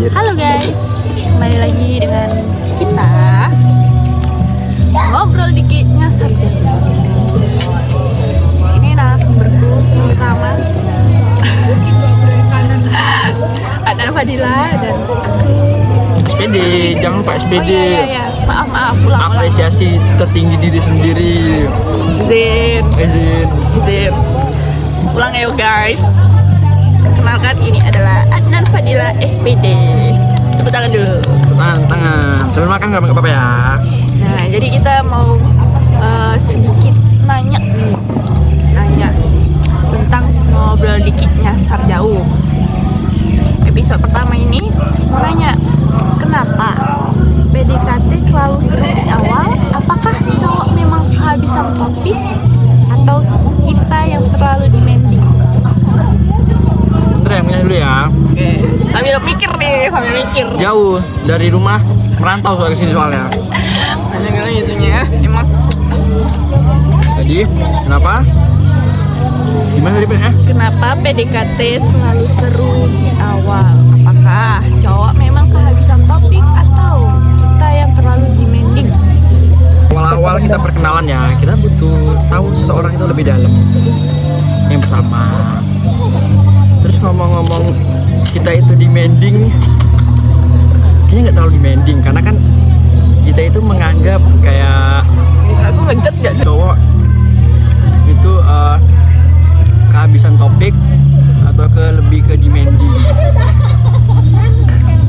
anjir. Halo guys, kembali lagi dengan kita ngobrol dikit nyasar. Ini narasumberku yang pertama ada Fadila dan aku. SPD, jangan lupa SPD. Oh iya. Maaf, ulang. Apresiasi tertinggi diri sendiri. Izin. Ulang ya guys. Kenalkan, ini adalah Adnan Fadila SPD. Tepuk tangan dulu. Tangan. Sambil makan nggak apa-apa ya. Nah, jadi kita mau sedikit nanya tentang ngobrol dikit nyasar jauh. Episode pertama ini mau nanya, kenapa PDKT selalu seru di awal? Apakah cowok memang kehabisan topik atau kita yang terlalu demanding? Bentar yang punya dulu ya. Oke. Sambil mikir. Jauh dari rumah, merantau soal kesini soalnya. Nanya itunya emang. Jadi, kenapa? Gimana tadi Pak? Kenapa PDKT selalu seru di awal? Apakah cowok memang kehabisan topik atau kita yang terlalu demanding? Awal-awal kita perkenalan ya, kita butuh tahu seseorang itu lebih dalam. Yang pertama. Terus ngomong-ngomong kita itu demanding, kayaknya nggak terlalu demanding karena kan kita itu menganggap kayak Aku ngejat gak? cowok itu kehabisan topik atau lebih ke demanding.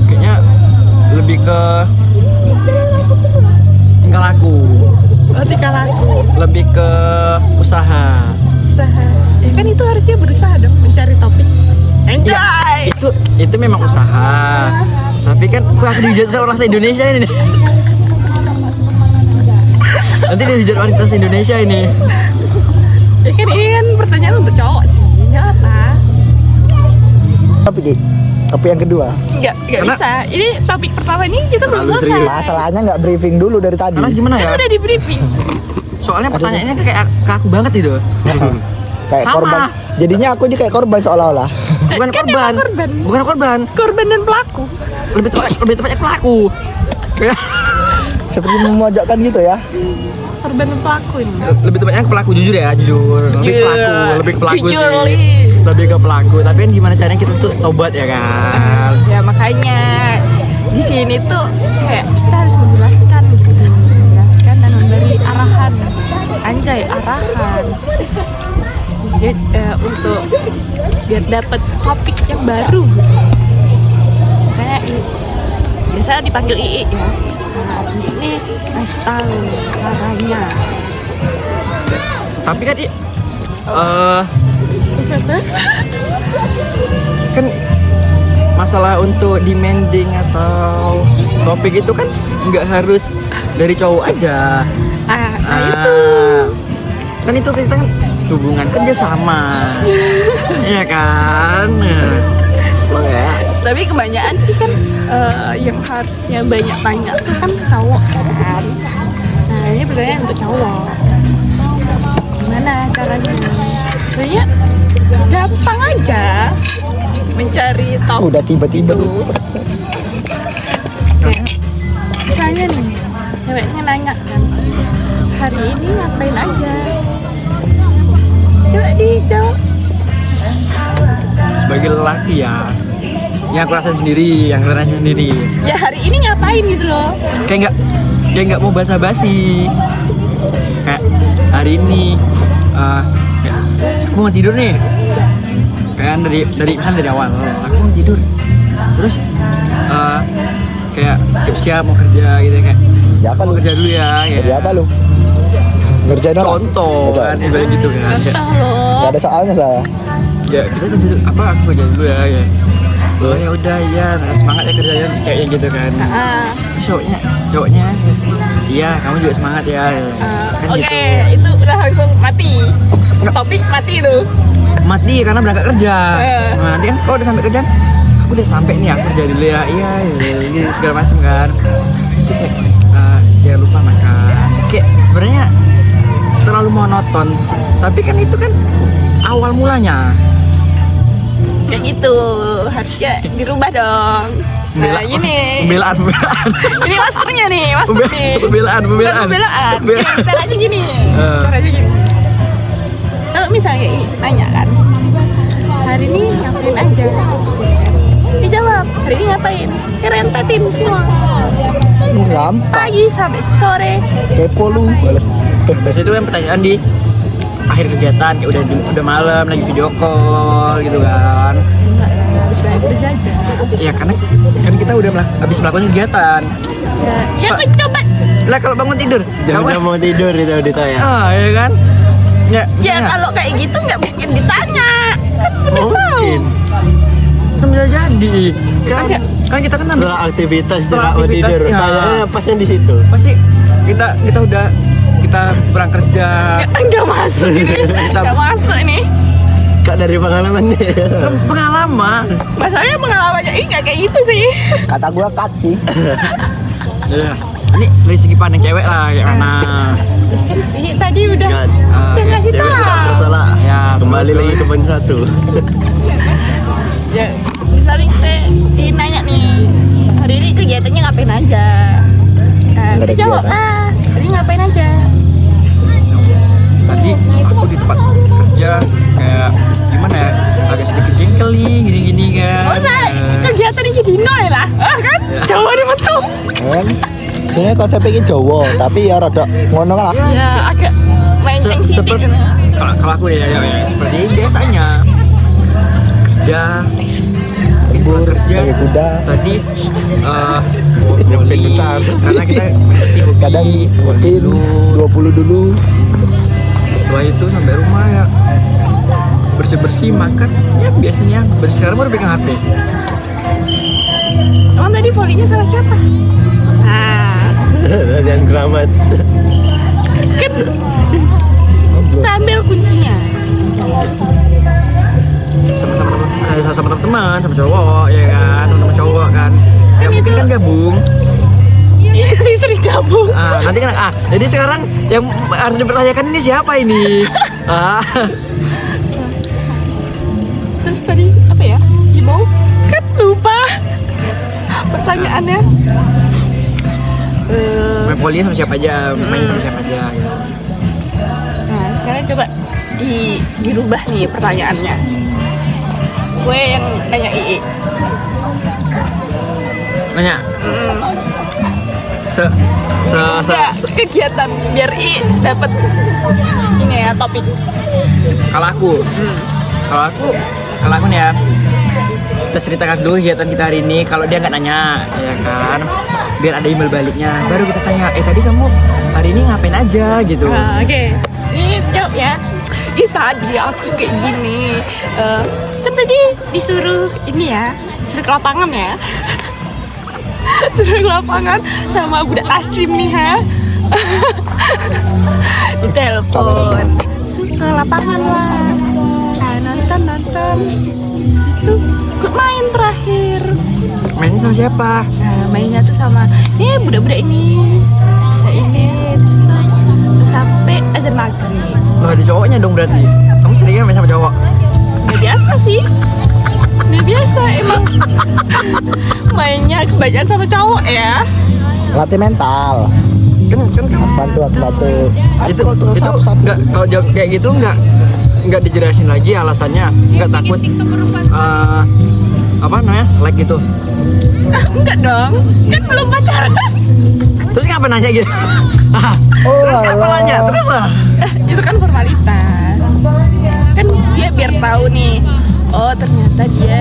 Kayaknya lebih ke tingkah laku, Tingkah laku, lebih ke usaha. Ya kan itu harusnya berusaha dong mencari topik. Enjoy! Ya, itu memang usaha. Tapi kan aku dihujat sama orang se-Indonesia ini nih. Nanti dihujat wanita se-Indonesia ini. Ya kan ini kan pertanyaan untuk cowok sih, nggak apa? Tapi yang kedua, Nggak Karena- bisa. Ini topik pertama ini kita belum Terlalu selesai. serius. masalahnya nggak briefing dulu dari tadi. Karena gimana ya? Kan udah di briefing. Soalnya pertanyaannya kayak ke aku banget itu. Kayak Sama. korban. Jadinya aku aja kayak korban seolah-olah. Bukan Kan korban. emang korban. Bukan korban. Korban dan pelaku. Lebih tepatnya pelaku. Kayak Seperti memojokkan gitu ya. Korban dan pelaku ini. lebih tepatnya ke pelaku, jujur ya, jujur. Lebih ke pelaku Jujur, sih. Li. Lebih ke pelaku. Tapi kan gimana caranya kita tuh tobat ya kan? Ya makanya di sini tuh kayak kita harus menjelaskan gitu, dan memberi arahan, arahan. Jadi, untuk biar dapat topik yang baru. Kayak biasa dipanggil II ya. Nah, ini kasih tahu caranya. Tapi kan kan masalah untuk demanding atau topik itu kan nggak harus dari cowok aja. Itu. Kan itu kita kan hubungan kerja sama. Iya kan? Ya. Tapi kebanyakan sih kan yang harusnya banyak tanya tuh kan cowok kan. Nah ini pertanyaan untuk cowok. Gimana caranya? Sebenarnya gampang aja mencari topik. Udah tiba-tiba itu. tuh. Kayak misalnya nih, ceweknya nanya kan, hari ini ngapain aja? Coba dijawab. Sebagai lelaki ya, yang aku rasain sendiri, Ya hari ini ngapain gitu loh? kayak nggak mau basa-basi. Kayak hari ini kayak, aku mau tidur nih. Kayak dari misalnya dari awal aku mau tidur, terus kayak siap-siap mau kerja gitu, kayak Ya apa mau lu? kerja dulu ya, Jadi apa lu? Ngerjain orang? contoh kan ibarat gitu kan. Kayak, Contoh loh. Gak ada soalnya saya. ya kita kerja aku kerja dulu ya, oh ya udah ya, semangat ya kerjanya, kayaknya gitu kan. Ah. Cowoknya iya, kamu juga semangat ya. Kan Oke, gitu. itu udah langsung mati. Topik mati tuh. Mati karena berangkat kerja. Nah, nanti kan kalau udah sampai kerjaan, aku udah sampai nih, aku kerja dulu ya. Iya, segala macam kan. Itu kayak jangan lupa makan. Kayak sebenarnya terlalu monoton. Tapi kan itu kan awal mulanya. Kayak gitu, harusnya dirubah dong. Nah, gini. Pembelaan. Ini masternya nih, master nih. Pembelaan. Bukan pembelaan. Nih, caranya gini. Caranya gini. Kalau misalnya nanya kan, hari ini ngapain aja? Dijawab, hari ini ngapain? Rentetin semua. Gampang. Pagi sampai sore. Kepo lu. Biasanya itu kan pertanyaan di akhir kegiatan, kayak udah malam lagi video call gitu kan. Enggak lah, harus banyak berjaga. Ya karena kan kita udah habis melakukan kegiatan. Ya aku coba. Lah kalau bangun tidur, Jam-jam mau tidur itu ditanya. ya kan? Ya Kalau kayak gitu nggak mungkin ditanya. Kan udah tahu. mungkin. Kan bisa jadi. Kan kita kan habis Setelah aktivitas Setelah mau aktivitas, tidur, ya. tanya pasnya di situ. pasti kita pulang kerja. Enggak masuk ini. Enggak masuk ini. Kak dari pengalamannya. Kan pengalaman. Masalahnya pengalamannya ini nggak kayak gitu sih. Kata gua cut sih. Iya. Ini dari segi pandang cewek lah kayak mana. Ini tadi udah Ingat, kasih Cewek tahu. tidak bersalah. Ya, Kembali terus. lagi ke poin 1. Ya, misalnya kita nanya nih, hari ini kegiatannya ngapain aja? Nah, Nggak ada kita jawab, kegiatan. hari ini ngapain aja? Tadi aku di tempat kerja kayak gimana ya, agak sedikit jengkel nih gini-gini kan. Oh, saya kegiatannya jadi nol lah, kan? Jawa nih betul. Kan? Sebenarnya konsepnya Jawa, tapi ya rada ngono kan. Ya, agak main Seperti kalau aku ya seperti biasanya kerja Libur, kerja pakai kuda. tadi Nyempit volley, bentar. karena kita hobi, Kadang volley ngopi 20 dulu. setelah itu sampai rumah ya bersih makan ya biasanya bersih, sekarang baru pegang HP. Emang tadi volleynya sama siapa? Nah, Dan keramat. kan kita ambil kuncinya. sama teman-teman, sama cowok ya kan, sama cowok kan. Ya Kan mungkin itu- kan gabung. Iya sih sering gabung. Nanti kan jadi sekarang yang harus dipertanyakan ini siapa ini? Terus tadi apa ya? Gimau? Kan lupa pertanyaannya. Main volley sama siapa aja, main sama siapa aja gitu. Nah, sekarang coba dirubah nih pertanyaannya. Gue yang nanya Ii. Nanya Enggak, kegiatan biar Ii dapat ini ya topik. kalau aku nih ya, kita ceritakan dulu kegiatan kita hari ini. Kalau dia nggak nanya ya kan, biar ada email baliknya, baru kita tanya, tadi kamu hari ini ngapain aja gitu. Nah, oke. Ini jawab ya. Tadi aku kayak gini. Kan tadi disuruh ini ya, suruh ke lapangan ya. Suruh ke lapangan sama budak Asim nih ha. Ditelepon. Suruh ke lapangan lah. Nonton. Situ ikut main terakhir. Main sama siapa? Nah, mainnya tuh sama budak-budak ini. Terus sampai azan maghrib. Loh, ada cowoknya dong berarti. Kamu sering main sama cowok? Udah biasa sih. Udah biasa emang. Mainnya kebanyakan sama cowok ya. Latih mental. Kan Bantu. itu sapu. nggak, kalau jawab kayak gitu nggak dijelasin lagi alasannya, nggak takut apa namanya selek gitu. Enggak dong. Kan belum pacaran. Terus ngapa nanya gitu? Oh Terus ngapa alah. nanya? Terus lah. Itu kan formalitas. Kan dia biar tahu nih. Oh, ternyata dia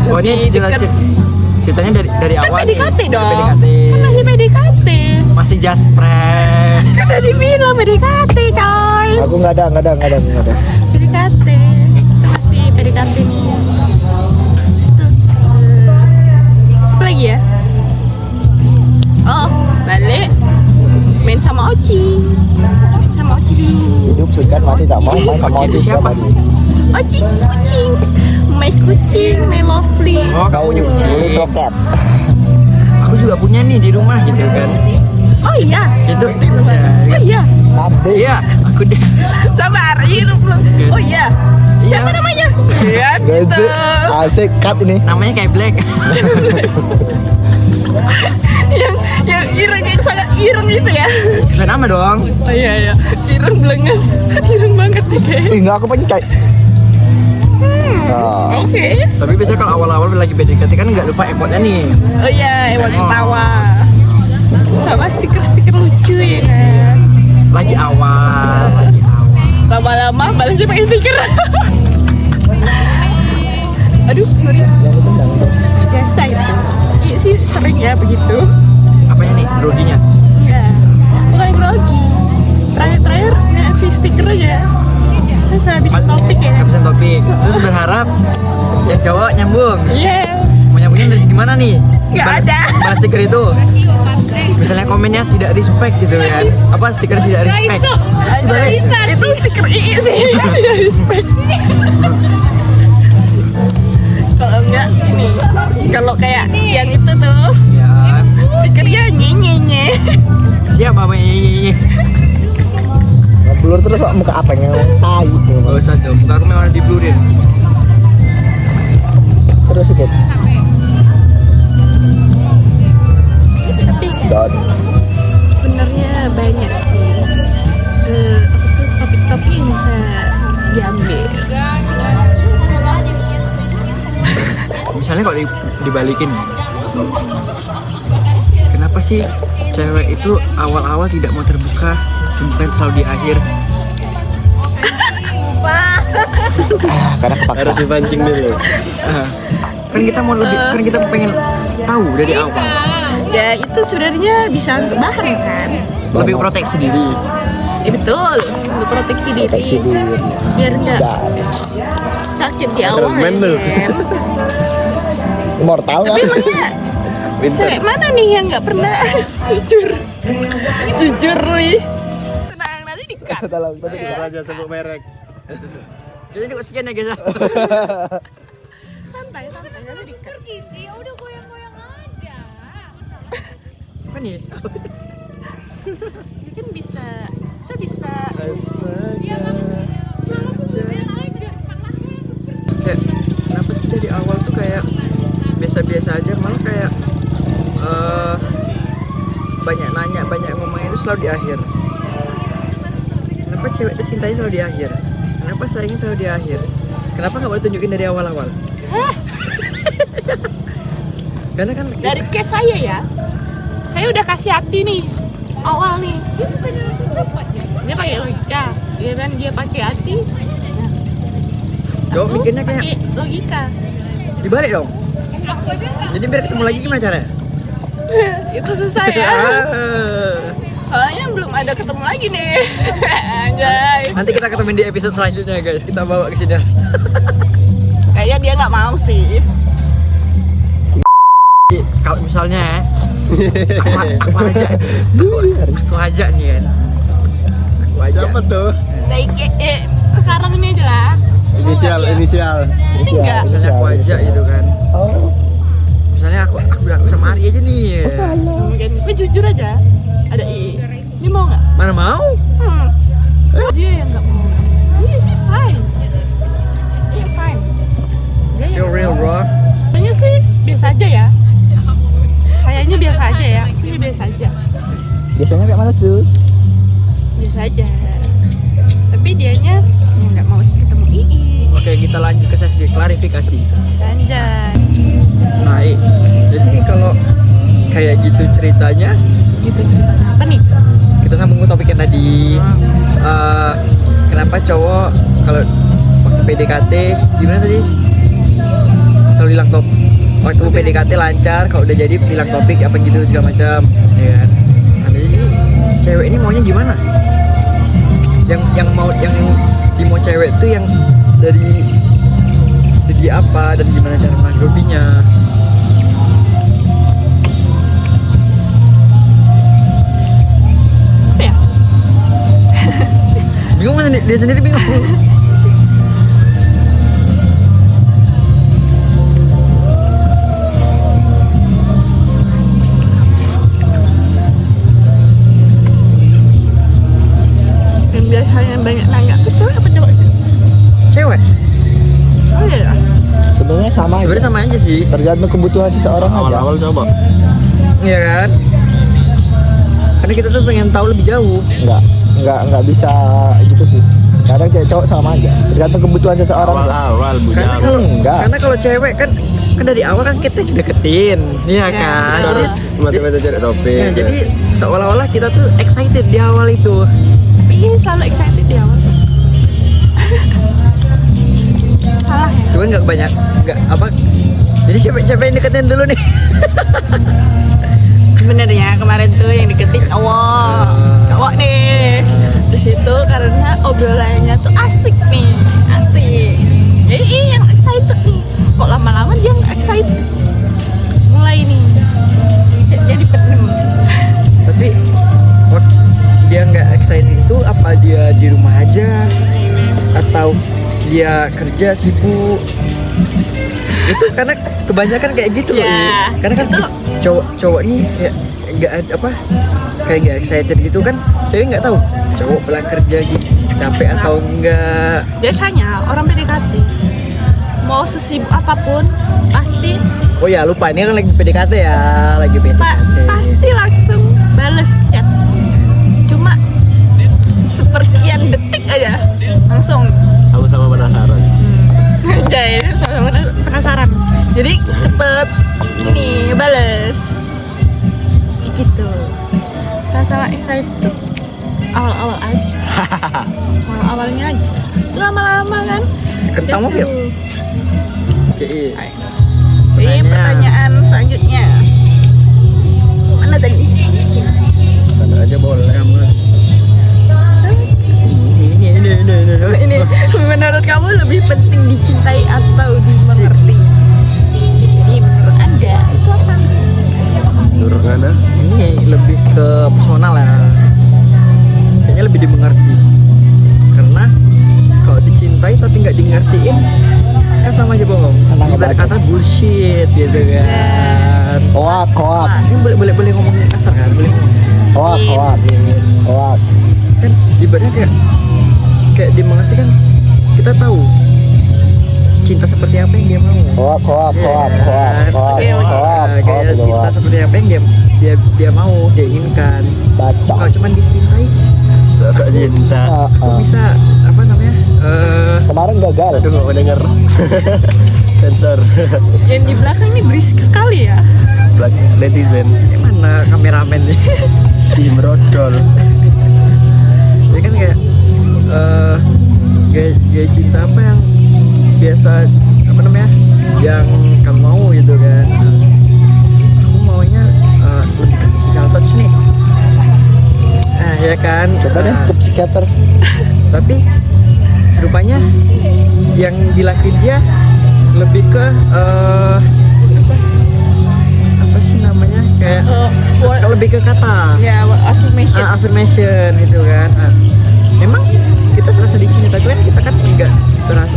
Oh, ini lebih deket. ceritanya dari Kan awal nih. PDKT Dari dong. PDKT. Kan masih PDKT. Masih just friend. Kan tadi bilang PDKT coy. Aku nggak ada. PDKT. Itu masih PDKT nih. Terus tuh, apa lagi ya? Oh, balik main sama Oci. Dulu. Hidup segan mati tak mau main sama Oci itu Oci siapa? lagi. Oci kucing. My kucing, my lovely. Oh, kamu punya Beli kucing. troket. Aku juga punya nih di rumah gitu kan. Oh iya. Itu Oh iya. Nabe. Iya, aku deh. Sabar, ini belum. Oh iya. Siapa namanya? Iya gitu. Gitu. Asik cut ini. Namanya kayak Black. yang ireng yang sangat ireng gitu ya. Sesuai nama dong. Oh iya. Ireng blenges. Ireng banget nih kayak. Ih, enggak aku pencet. Nah, Oke. Tapi biasanya kalau awal-awal lagi PDKT kan nggak lupa emonya nih. Oh iya, emang ketawa. Sama stiker-stiker lucu ya kan. Lagi awal. Lama-lama balasnya pakai stiker. Aduh, sorry. yang ditendang bos. Biasa itu. Iya sih sering ya begitu. Apanya nih? Groginya? Enggak. Bukan grogi. Terakhir ngasih stiker aja. Kan habisin topik ya. Habisin topik. Terus berharap yang cowok nyambung. Iya. Mau nyambungnya dari gimana nih? Nggak Balas- ada. Balas stiker itu. Misalnya komennya tidak respect gitu kan. Apa stiker tidak respect. Dibalik. Itu stiker II sih. Tidak respect. Kalau enggak ini. Kalau kayak yang itu tuh Ya. stikernya nye. Siapa namanya? Ngeblur terus kok muka apa yang tai. Gak usah dong. Muka aku memang diblurin. Seru sedikit. Tapi Don. sebenarnya banyak sih topik-topik yang bisa diambil. Misalnya kalau dibalikin, kenapa sih cewek itu awal-awal tidak mau terbuka, bukan selalu di akhir? Karena kepaksa. Harus dipancing dulu. Kan kita mau lebih, kan kita pengen tahu dari awal. Ya itu sebenarnya bisa untuk bahan kan. Lebih proteksi diri. Betul, untuk proteksi diri. Proteksi diri. Biar nggak Enggak. sakit di awal. Remen tuh. kan. Immortal kan? Tapi emangnya Pinter. cewek mana nih yang nggak pernah jujur nih. Tenang nanti dikat. Tolong, tadi Sebut saja sebut merek. Kita juga sekian ya guys. Santai nanti dikat. Apa nih? Ya kan bisa, kita bisa. Kayak, kenapa sih dari awal tuh kayak biasa-biasa aja, malah kayak banyak nanya, banyak ngomong itu selalu di akhir. Kenapa cewek tuh cintanya selalu di akhir? Kenapa sayangnya selalu di akhir? Kenapa nggak boleh tunjukin dari awal-awal? Hah? Karena kan Dari case saya ya, saya udah kasih hati nih awal nih. Dia pakai logika, dia kan dia pakai hati. cowok Aku mikirnya kayak pakai logika. dibalik dong. Jadi biar ketemu lagi gimana caranya? Itu susah ya. Soalnya belum ada ketemu lagi nih. Anjay. Nanti kita ketemu di episode selanjutnya guys. Kita bawa ke sini. Kayaknya dia nggak mau sih. Kalau misalnya aku ajak nih kan. Aku ajak. Siapa tuh? Sekarang ini aja lah. Inisial. Pasti enggak. Misalnya aku ajak gitu kan. Oh, Misalnya aku bilang sama Ari aja nih. Mungkin gue jujur aja. Ada ini mau nggak? Mana mau? Dia yang nggak mau. Iya sih fine. Iya fine. Dia Feel real bro. Kayaknya sih biasa aja ya. Kayaknya biasa aja ya. Ini biasa aja. biasanya kayak mana tuh? Biasa aja. Tapi dianya ya nggak mau ketemu Ii. Oke kita lanjut ke sesi klarifikasi. Anjay. Nah, jadi kalau kayak gitu ceritanya, Gitu ceritanya apa nih? kita sambung ke topik yang tadi. Kenapa cowok kalau waktu PDKT gimana tadi? Selalu hilang top. Waktu PDKT lancar, kalau udah jadi hilang topik apa gitu segala macam, ya kan? Nah, jadi cewek ini maunya gimana? Yang mau cewek tuh yang dari segi apa dan gimana cara menanggapinya? Apa ya? Bingung kan dia sendiri bingung. Yang biasanya banyak nanya tuh cewek apa cowok sih? Cewek sebenarnya sama aja sih. Tergantung kebutuhan seseorang aja. Awal-awal coba. Iya kan? Karena kita tuh pengen tahu lebih jauh. Nggak bisa gitu sih. Kadang cewek cowok sama aja. Tergantung kebutuhan seseorang. Awal-awal Karena bujang. kalau Enggak. karena kalau cewek kan dari awal kan kita deketin, iya kan? Terus mati-mati cari topik. Nah, jadi seolah-olah kita tuh excited di awal itu. Tapi iya selalu excited di awal. Salah ya. Cuman nggak banyak, nggak apa. Jadi siapa yang deketin dulu nih? Sebenarnya kemarin tuh yang deketin cowok nih. Terus itu karena obrolannya tuh asik nih, asik. Jadi yang excited nih. Kok lama-lama dia nggak excited? Mulai nih jadi penem. Tapi waktu dia nggak excited itu apa dia di rumah aja atau dia kerja sibuk? Itu karena kebanyakan kayak gitu loh. Ya, Karena kan itu. cowok nih kayak nggak apa kayak nggak excited gitu kan, cewek nggak tahu cowok pulang kerja gitu capek atau enggak. Biasanya orang PDKT mau sesibuk apapun pasti Oh ya lupa, ini kan lagi PDKT ya, lagi PDKT. pasti langsung bales chat. Cuma sepertian detik aja langsung Sama-sama penasaran. anjay, sama-sama penasaran. Jadi cepet ini bales gitu. Sama-sama excited awal-awal aja. Awal-awalnya aja. Lama-lama kan Kentang gitu. mobil. Oke. Ini pertanyaan selanjutnya. Mana tadi? Tanda aja boleh. Ini menurut kamu lebih penting dicintai atau dimengerti? Jadi menurut Anda itu apa? Menurut Anda? Ini lebih ke personal ya. Kayaknya lebih dimengerti. Karena kalau dicintai tapi nggak dimengertiin kan sama aja bohong. Tenang, Ibarat baca. kata bullshit gitu kan. Hoak. Ini boleh ngomong kasar kan? Boleh ngomong. Hoak. Kan ibaratnya kayak dimengerti kan kita tahu cinta seperti apa yang dia mau. Hoak. Kayak cinta seperti apa yang dia mau, dia inginkan. Baca. Kalau cuma dicintai, Sok-sok cinta. kok bisa apa namanya? Kemarin gagal. Aduh nggak mau denger. Sensor. Yang di belakang ini berisik sekali ya. Black netizen. Mana kameramen nih? Ih merodol. Jadi kan kayak gaya cinta apa yang biasa apa namanya? Yang kamu mau gitu kan? Aku maunya lebih ke physical touch nih. Nah ya kan. Coba deh ke psikiater. Tapi rupanya yang dilakuin dia lebih ke apa sih namanya kayak lebih ke kata Ya, affirmation. affirmation gitu kan. Memang kita serasa dicintai tapi kan kita kan nggak serasa,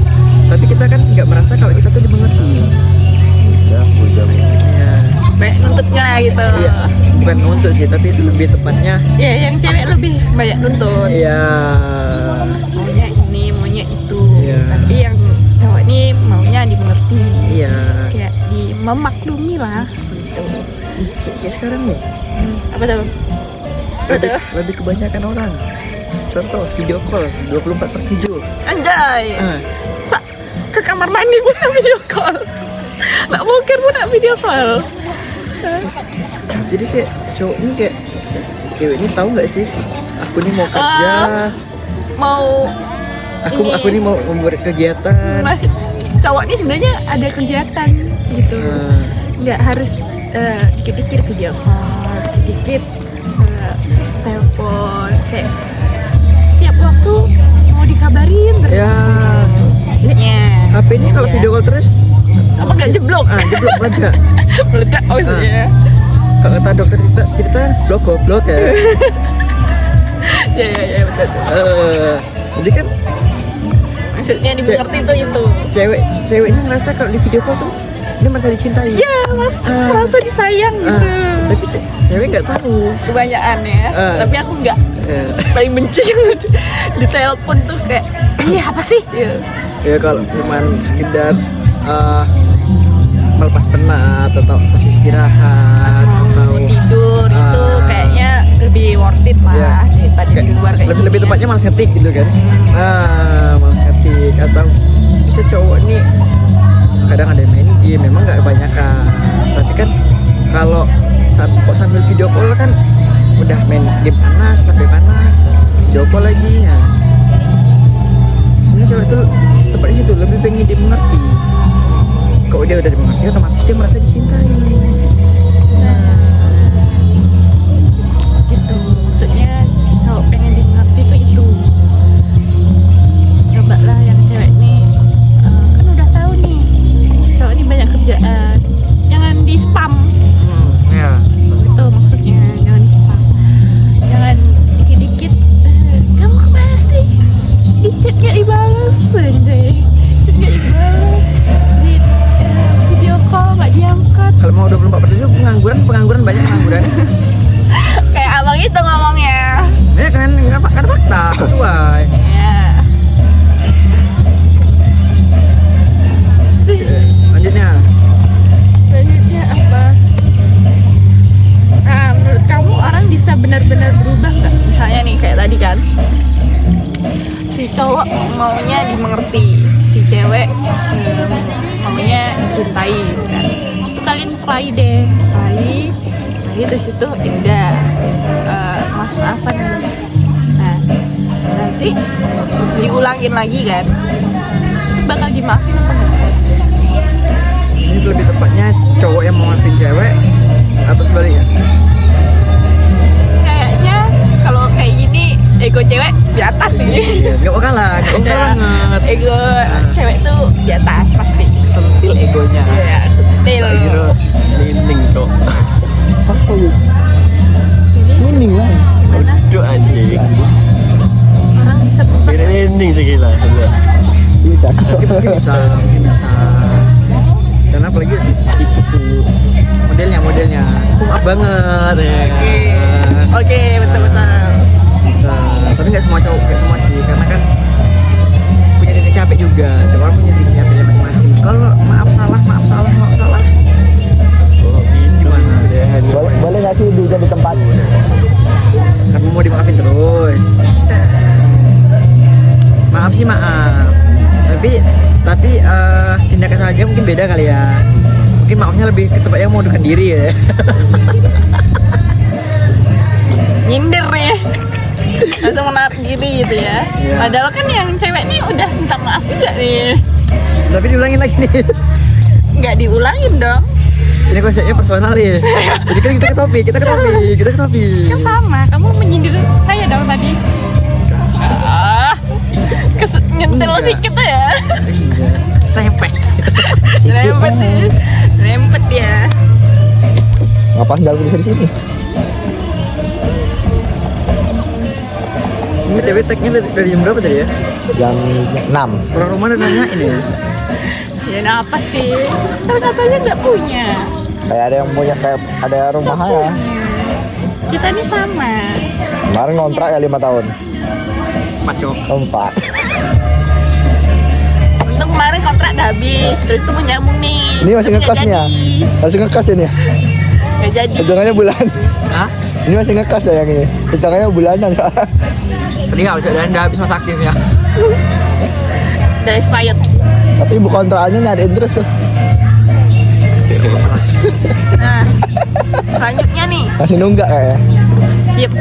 tapi kita kan nggak merasa kalau kita tuh dimengerti. Ya bujang. Ya, Kayak nuntutnya lah gitu. iya, bukan nuntut sih tapi itu lebih tepatnya Ya, yang cewek lebih banyak nuntut. ya Maunya ini, maunya itu. Iya. Tapi yang cowok ini maunya dimengerti. iya Kayak memaklumi lah. Gitu. kayak sekarang nih Apa tuh? Apa tuh? lebih kebanyakan orang. Contoh video call 24/7. Anjay. Ah, Ke kamar mandi pun nak video call. Nak boker pun nak video call. jadi kayak cowok ini kayak cewek ini tahu nggak sih aku nih mau kerja, Mau aku ini mau membuat kegiatan. masih cowok ini sebenarnya ada kegiatan gitu. Nah, Nggak harus dikit-dikit video call, dikit-dikit telepon. Kayak setiap waktu mau dikabarin terus. ya sih Ya. HP ini kalau Ya. video call terus Apa nggak jeblok? jeblok meledak. Meledak maksudnya. Kalau kata dokter kita goblok ya. Ya betul. Jadi kan Maksudnya dimengerti itu. cewek ini ngerasa kalau di video call tuh dia merasa dicintai. Ya, merasa disayang gitu. Tapi cewek nggak tahu. Kebanyakan ya. Tapi aku nggak. Eh, Paling benci di telepon tuh kayak, iya apa sih? Iya. ya kalau cuman sekedar melepas penat atau pas istirahat atau mau tidur itu Ah. kayaknya lebih worth it lah Iya. daripada di luar kayak lebih gini. tepatnya malas ngetik gitu kan. Malas ngetik atau bisa cowok nih kadang ada yang main game, memang nggak kebanyakan, tapi kan kalau kok sambil video call kan udah main game panas sampai panas, video call lagi ya. Sebenarnya cowok itu tepat di situ lebih pengen dia mengerti. Kalau dia udah dimengerti otomatis dia merasa dicintai. Gitu maksudnya kalau pengen dimengerti tuh itu cobalah yang cewek nih kan udah tahu nih cowok ini banyak kerjaan, jangan di spam Ya. itu maksudnya, jangan di spam, jangan dikit-dikit kamu kemana sih, di chat gak dibalas anjay, chat gak dibalas, di video call gak diangkat. Kalau mau 24/7 pengangguran banyak pengangguran. Kayak abang itu ngomongnya. Ya kan nggak fakta sesuai. Ya. Lanjutnya. Selanjutnya apa? Nah, menurut kamu orang bisa benar-benar berubah nggak? Misalnya nih kayak tadi kan, si cowok maunya dimengerti, si cewek maunya dicintai. Kan? Terus itu kalian play deh, play terus itu ya udah maaf nih. Nah, nanti diulangin lagi kan? Itu bakal dimaafin apa enggak? Ini lebih tepatnya cowok yang mengerti cewek atau sebaliknya. Kayaknya kalau kayak gini ego cewek di atas sih. Iya, nggak bakal lah, nggak bakal Ada banget. ego cewek tuh di atas pasti. Sentil egonya. Iya, sentil. Tak kira nining tok. Siapa yuk? Nining lah. Gimana Aduh anjing. orang bisa berubah? Kira nining segila. Iya cakep. Mungkin bisa. Karena apalagi itu modelnya maaf banget ya. Oke, betul-betul. Bisa, tapi nggak semua cowok, nggak semua sih, karena kan punya titik capek juga, cowok punya titik capeknya masing-masing. Kalau maaf salah, Oh ini gimana? Boleh nggak sih duduk di tempat? Kamu mau dimaafin terus? Maaf sih maaf, tapi tindakan saja mungkin beda kali ya. Mungkin maafnya lebih ke tempat yang mau dekat diri ya. Nyindir ya. Langsung menarik diri gitu ya. Iya. Padahal kan yang cewek nih udah minta maaf juga nih. Tapi diulangin lagi nih. Nggak diulangin dong. Ini konsepnya personal ya. Jadi kan kita ke topik. Kan sama, kamu menyindir saya dong tadi. Nyentil Enggak. sedikit ya. Sampai. Rempet nih. Rempet ya. Ngapain jalan bisa di sini? Ini DW tag-nya dari jam berapa tadi ya? Jam 6. Orang rumah udah nanya ini ya. Ya apa sih? Kan katanya nggak punya. Kayak ada yang punya kayak ada rumah ya. Kita ini sama. Kemarin ngontrak ya 5 tahun. Paco. 4. Untung kemarin kontrak udah habis, terus itu menyambung nih. Ini masih Tapi nggak ngekos nih ya? jadi. Masih ngekas ini. Nggak jadi. Hitungannya bulan. Hah? Ini masih ngekas ya yang ini. Hitungannya bulanan. Tadi nggak bisa, udah habis masa aktifnya. Udah expired. Tapi ibu kontrakannya nyariin terus tuh. Nah, selanjutnya nih, Masih nunggak kayaknya. Yep.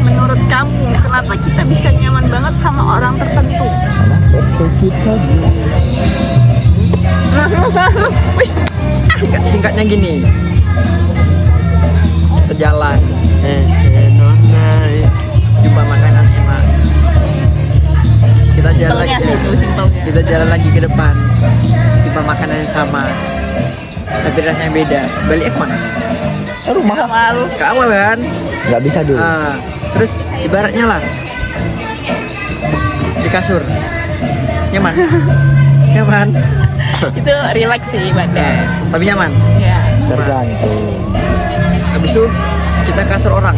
Menurut kamu, kenapa kita bisa nyaman banget sama orang tertentu? Betul kita. Wih, Singkatnya gini. Kita jalan, nona. jumpa makanan enak. Kita jalan simpelnya lagi. sih itu, simpelnya. Kita jalan lagi ke depan, jumpa makanan yang sama, tapi rasanya beda. Balik kemana? Rumah. Lalu, Ke awal kan? Nggak bisa dulu. Terus ibaratnya lah di kasur, nyaman, nyaman, itu relax sih badan. tapi nyaman. Ya. Tergantung. Habis itu kita kasur orang.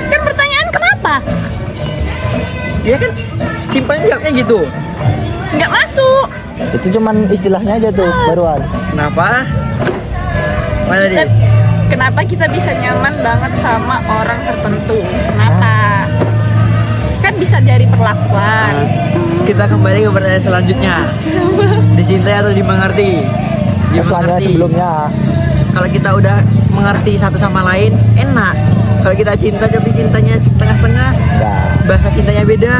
Kan pertanyaan kenapa? Iya kan? Simpelnya jawabnya gitu. Nggak masuk. Itu cuman istilahnya aja tuh baruan. Kenapa? Mana tadi? Kenapa kita bisa nyaman banget sama orang tertentu? Kenapa? Kan bisa dari perlakuan. Kita kembali ke pertanyaan selanjutnya. Dicintai atau dimengerti? Selanjutnya sebelumnya. Kalau kita udah mengerti satu sama lain, enak. Kalau kita cinta tapi cintanya setengah-setengah, Ya. bahasa cintanya beda,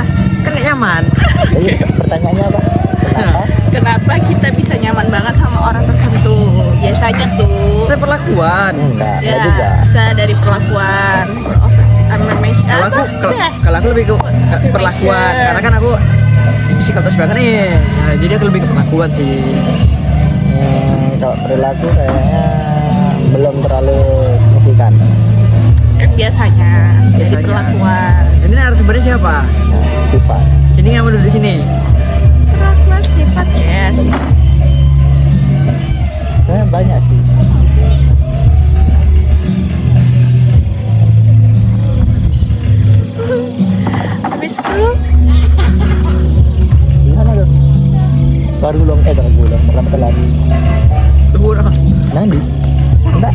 kan gak nyaman. Jadi pertanyaannya apa? Kenapa? Kenapa kita bisa nyaman banget sama orang tertentu? Biasanya tuh Saya perlakuan. Enggak ya juga. bisa dari perlakuan. Kalau aku lebih ke perlakuan, karena kan aku psikotes banget nih. Nah, jadi aku lebih ke perlakuan sih. Kalau perilaku kayaknya belum terlalu signifikan. Kan biasanya dari Biasanya. perlakuan. Ini narasumbernya siapa? Nah, sifat. Sini nggak mau duduk di sini. Perlakuan sifat yes. Sebenarnya banyak sih. Habis itu Gimana tuh? Baru gulung, makan telan. Tunggu orang. Nanti. Enggak.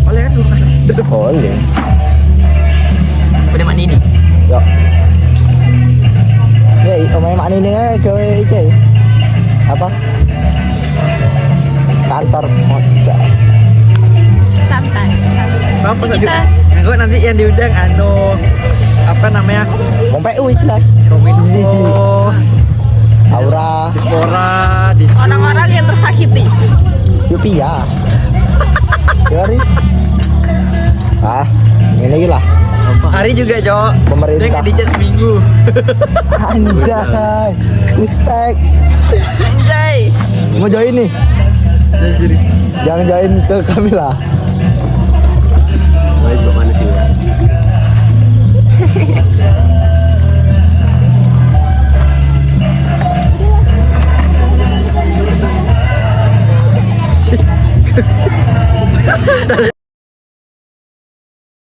Oleh kan dulu kan. Boleh. Udah mandi ini. Yuk. Ya, omai mak ini ke itu. Apa? Kantor modal. santai. Apa Nanti saja? kita Gue nanti yang diundang anu apa namanya? Mau PU jelas. Kominfo, Aura, Dispora, orang-orang yang tersakiti. Rupiah. Dari. Ah, ini lah. Hari juga, Cok. Pemerintah. Dia nggak dicat seminggu. Anjay. Respect. Anjay. Mau join nih? Jangan join ke kami lah. Baik, kemana sih ya?